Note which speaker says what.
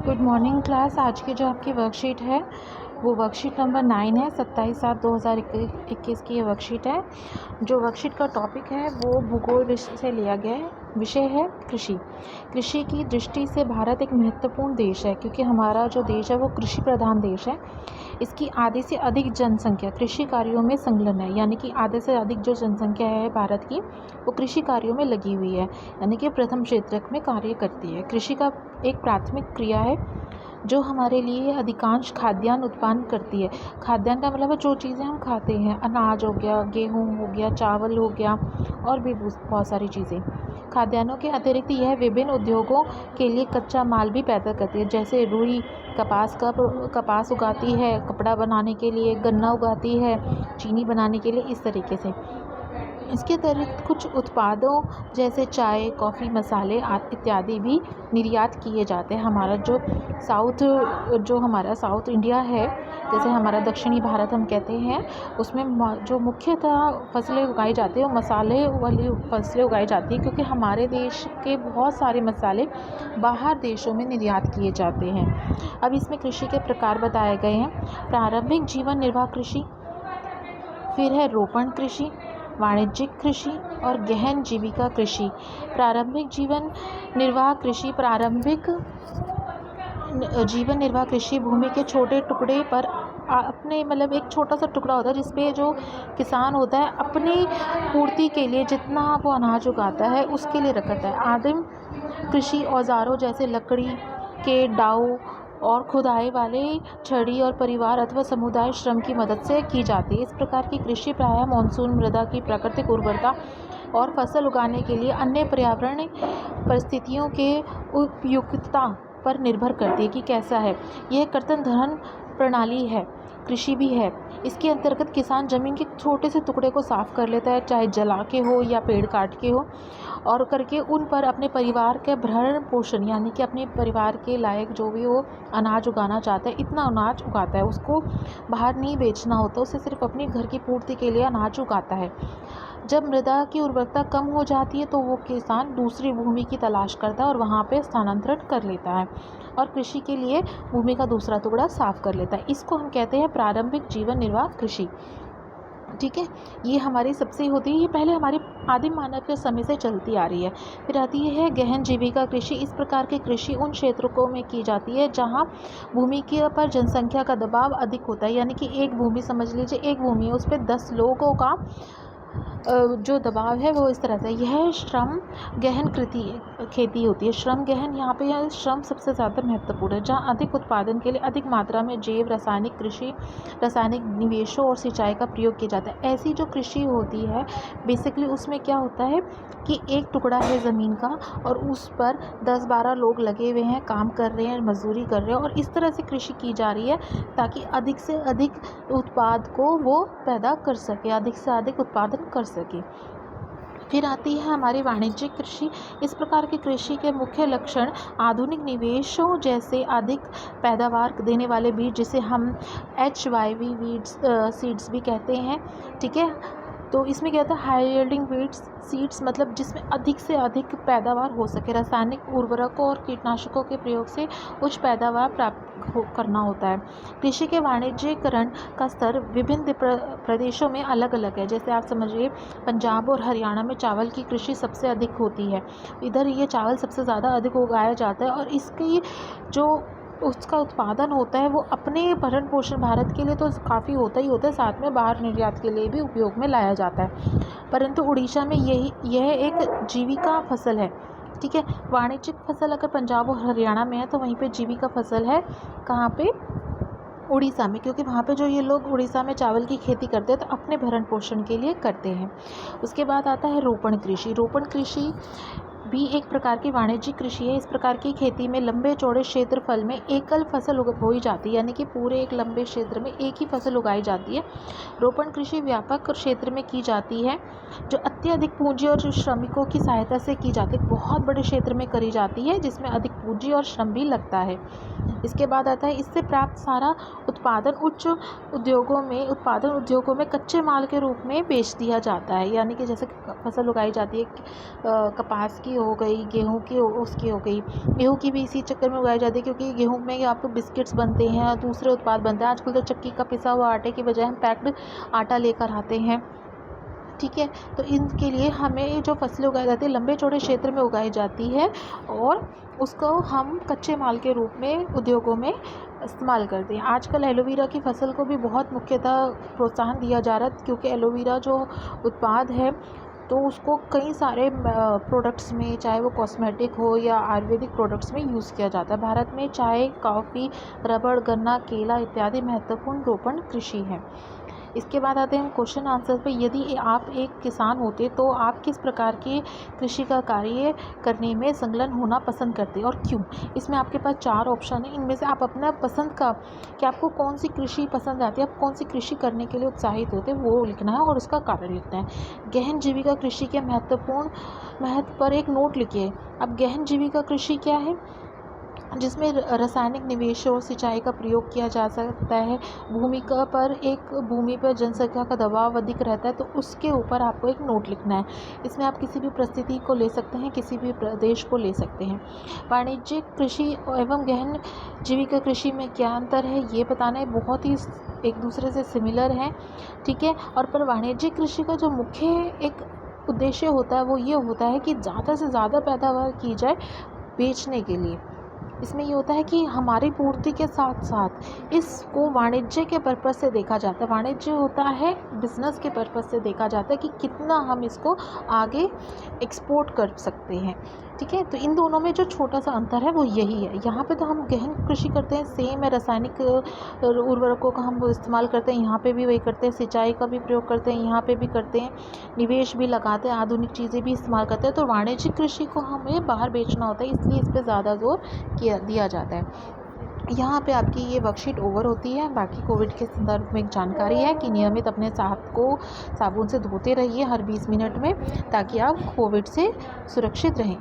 Speaker 1: Good morning class. आज की जो आपकी वर्कशीट है वो वर्कशीट नंबर 9 है। 27/7/2021 की ये वर्कशीट है। जो वर्कशीट का टॉपिक है वो भूगोल विषय से लिया गया है। विषय है कृषि। कृषि की दृष्टि से भारत एक महत्वपूर्ण देश है, क्योंकि हमारा जो देश है वो कृषि प्रधान देश है। इसकी आधे से अधिक जनसंख्या कृषि कार्यों में संलग्न है, यानी कि आधे से अधिक जो जनसंख्या है भारत की वो कृषि कार्यों में लगी हुई है, यानी कि प्रथम क्षेत्र में कार्य करती है। कृषि का एक प्राथमिक क्रिया है जो हमारे लिए अधिकांश खाद्यान्न उत्पन्न करती है। खाद्यान्न का मतलब है जो चीज़ें हम खाते हैं, अनाज हो गया, गेहूँ हो गया, चावल हो गया और भी बहुत सारी चीज़ें। खाद्यान्नों के अतिरिक्त यह विभिन्न उद्योगों के लिए कच्चा माल भी पैदा करती है, जैसे रुई कपास उगाती है कपड़ा बनाने के लिए, गन्ना उगाती है चीनी बनाने के लिए, इस तरीके से। इसके अतिरिक्त कुछ उत्पादों जैसे चाय, कॉफ़ी, मसाले इत्यादि भी निर्यात किए जाते हैं। हमारा साउथ इंडिया है, जैसे हमारा दक्षिणी भारत हम कहते हैं, उसमें जो मुख्यतः फसलें उगाई जाती हैं वो मसाले वाली फसलें उगाई जाती हैं, क्योंकि हमारे देश के बहुत सारे मसाले बाहर देशों में निर्यात किए जाते हैं। अब इसमें कृषि के प्रकार बताए गए हैं। प्रारंभिक जीवन निर्वाह कृषि, फिर है रोपण कृषि, वाणिज्यिक कृषि और गहन जीविका कृषि। प्रारंभिक जीवन निर्वाह कृषि भूमि के छोटे टुकड़े पर अपने मतलब एक छोटा सा टुकड़ा होता है जिसपे जो किसान होता है अपनी पूर्ति के लिए जितना वो अनाज उगाता है उसके लिए रखता है। आदिम कृषि औजारों जैसे लकड़ी के डाऊ और खुदाई वाले छड़ी और परिवार अथवा समुदाय श्रम की मदद से की जाती है। इस प्रकार की कृषि प्रायः मानसून, मृदा की प्राकृतिक उर्वरता और फसल उगाने के लिए अन्य पर्यावरण परिस्थितियों के उपयुक्तता पर निर्भर करती है कि कैसा है। यह कर्तन धन प्रणाली है, कृषि भी है। इसके अंतर्गत किसान जमीन के छोटे से टुकड़े को साफ कर लेता है, चाहे जला के हो या पेड़ काट के हो, और करके उन पर अपने परिवार के भरण पोषण, यानी कि अपने परिवार के लायक जो भी वो अनाज उगाना चाहता है इतना अनाज उगाता है। उसको बाहर नहीं बेचना होता, उसे सिर्फ अपने घर की पूर्ति के लिए अनाज उगाता है। जब मृदा की उर्वरता कम हो जाती है तो वो किसान दूसरी भूमि की तलाश करता है और वहाँ पे स्थानांतरण कर लेता है और कृषि के लिए भूमि का दूसरा टुकड़ा साफ कर लेता है। इसको हम कहते हैं प्रारंभिक जीवन निर्वाह कृषि। ठीक है, ये हमारी सबसे होती है, ये पहले हमारे आदिम मानव के समय से चलती आ रही है। फिर आती है गहन जीविका कृषि। इस प्रकार की कृषि उन क्षेत्रों में की जाती है जहाँ भूमि के पर जनसंख्या का दबाव अधिक होता है, यानी कि एक भूमि समझ लीजिए, एक भूमि है उस पर 10 लोगों का जो दबाव है वो इस तरह से। यह श्रम गहन खेती होती है। श्रम गहन, यहाँ पे यह श्रम सबसे ज़्यादा महत्वपूर्ण है, जहाँ अधिक उत्पादन के लिए अधिक मात्रा में जैव रासायनिक निवेशों और सिंचाई का प्रयोग किया जाता है। ऐसी जो कृषि होती है बेसिकली उसमें क्या होता है कि एक टुकड़ा है ज़मीन का और उस पर 10-12 लोग लगे हुए हैं, काम कर रहे हैं, मजदूरी कर रहे हैं, और इस तरह से कृषि की जा रही है ताकि अधिक से अधिक उत्पाद को वो पैदा कर सके, अधिक से अधिक उत्पादन कर सके। फिर आती है हमारी वाणिज्यिक कृषि। इस प्रकार की कृषि के मुख्य लक्षण आधुनिक निवेशों जैसे अधिक पैदावार देने वाले बीज, जिसे हम HYV सीड्स भी कहते हैं। ठीक है, तो इसमें क्या होता है, हाई यील्डिंग सीड्स, मतलब जिसमें अधिक से अधिक पैदावार हो सके। रासायनिक उर्वरकों और कीटनाशकों के प्रयोग से उच्च पैदावार करना होता है। कृषि के वाणिज्यीकरण का स्तर विभिन्न प्रदेशों में अलग अलग है। जैसे आप समझिए पंजाब और हरियाणा में चावल की कृषि सबसे अधिक होती है, इधर ये चावल सबसे ज़्यादा अधिक उगाया जाता है और इसकी जो उसका उत्पादन होता है वो अपने भरण पोषण, भारत के लिए तो काफ़ी होता ही होता है, साथ में बाहर निर्यात के लिए भी उपयोग में लाया जाता है। परंतु उड़ीसा में यह एक जीविका फसल है। ठीक है, वाणिज्यिक फसल अगर पंजाब और हरियाणा में है तो वहीं पे जीविका फसल है कहाँ पे, उड़ीसा में, क्योंकि वहाँ पे जो ये लोग उड़ीसा में चावल की खेती करते हैं तो अपने भरण पोषण के लिए करते हैं। उसके बाद आता है रोपण कृषि। रोपण कृषि भी एक प्रकार की वाणिज्यिक कृषि है। इस प्रकार की खेती में लंबे चौड़े क्षेत्रफल में एकल फसल बोई जाती है, यानी कि पूरे एक लंबे क्षेत्र में एक ही फसल उगाई जाती है। रोपण कृषि व्यापक क्षेत्र में की जाती है जो खेती अधिक पूंजी और श्रमिकों की सहायता से की जाती है, बहुत बड़े क्षेत्र में करी जाती है जिसमें अधिक पूंजी और श्रम भी लगता है। इसके बाद आता है इससे प्राप्त सारा उत्पादन उत्पादन उद्योगों में कच्चे माल के रूप में बेच दिया जाता है। यानी कि जैसे फसल उगाई जाती है, कपास की हो गई, गेहूँ की उसकी हो गई, गेहूँ की भी इसी चक्कर में उगाई जाती है क्योंकि गेहूँ में आपको बिस्किट्स बनते हैं और दूसरे उत्पाद बनते हैं। आजकल तो चक्की का पिसा हुआ आटे की बजाय हम पैक्ड आटा लेकर आते हैं, ठीक है। तो इनके लिए हमें जो फसलें उगाई जाती है लंबे चौड़े क्षेत्र में उगाई जाती है और उसको हम कच्चे माल के रूप में उद्योगों में इस्तेमाल करते हैं। आजकल एलोवेरा की फसल को भी बहुत मुख्यतः प्रोत्साहन दिया जा रहा है क्योंकि एलोवेरा जो उत्पाद है तो उसको कई सारे प्रोडक्ट्स में, चाहे वो कॉस्मेटिक हो या आयुर्वेदिक प्रोडक्ट्स में यूज़ किया जाता है। भारत में चाय, कॉफ़ी, रबड़, गन्ना, केला इत्यादि महत्वपूर्ण रोपण कृषि है। इसके बाद आते हैं हम क्वेश्चन आंसर पे। यदि आप एक किसान होते तो आप किस प्रकार के कृषि का कार्य करने में संलग्न होना पसंद करते और क्यों? इसमें आपके पास 4 ऑप्शन है, इनमें से आप अपना पसंद का कि आपको कौन सी कृषि पसंद आती है, आप कौन सी कृषि करने के लिए उत्साहित होते हैं वो लिखना है और उसका कारण लिखना है। गहन जीविका कृषि के महत्व पर एक नोट लिखिए। अब गहन जीविका कृषि क्या है? जिसमें रासायनिक निवेश और सिंचाई का प्रयोग किया जा सकता है। भूमि पर जनसंख्या का दबाव अधिक रहता है तो उसके ऊपर आपको एक नोट लिखना है। इसमें आप किसी भी परिस्थिति को ले सकते हैं, किसी भी प्रदेश को ले सकते हैं। वाणिज्यिक कृषि एवं गहन जीविका कृषि में क्या अंतर है ये बताना है। बहुत ही एक दूसरे से सिमिलर है, ठीक है। और पर वाणिज्यिक कृषि का जो मुख्य एक उद्देश्य होता है वो ये होता है कि ज़्यादा से ज़्यादा पैदावार की जाए बेचने के लिए। इसमें ये होता है कि हमारी पूर्ति के साथ साथ इसको वाणिज्य के पर्पज़ से देखा जाता है। वाणिज्य होता है बिजनेस के पर्पज़ से देखा जाता है कि कितना हम इसको आगे एक्सपोर्ट कर सकते हैं, ठीक है। तो इन दोनों में जो छोटा सा अंतर है वो यही है। यहाँ पे तो हम गहन कृषि करते हैं, सेम है, रासायनिक उर्वरकों का हम इस्तेमाल करते हैं, यहाँ पे भी वही करते हैं, सिंचाई का भी प्रयोग करते हैं, यहाँ पे भी करते हैं, निवेश भी लगाते हैं, आधुनिक चीज़ें भी इस्तेमाल करते हैं। तो वाणिज्यिक कृषि को हमें बाहर बेचना होता है, इसलिए इस पर ज़्यादा जोर दिया जाता है। यहाँ पे आपकी ये वर्कशीट ओवर होती है। बाकी कोविड के संदर्भ में एक जानकारी है कि नियमित अपने हाथ को साबुन से धोते रहिए हर 20 मिनट में ताकि आप कोविड से सुरक्षित रहें।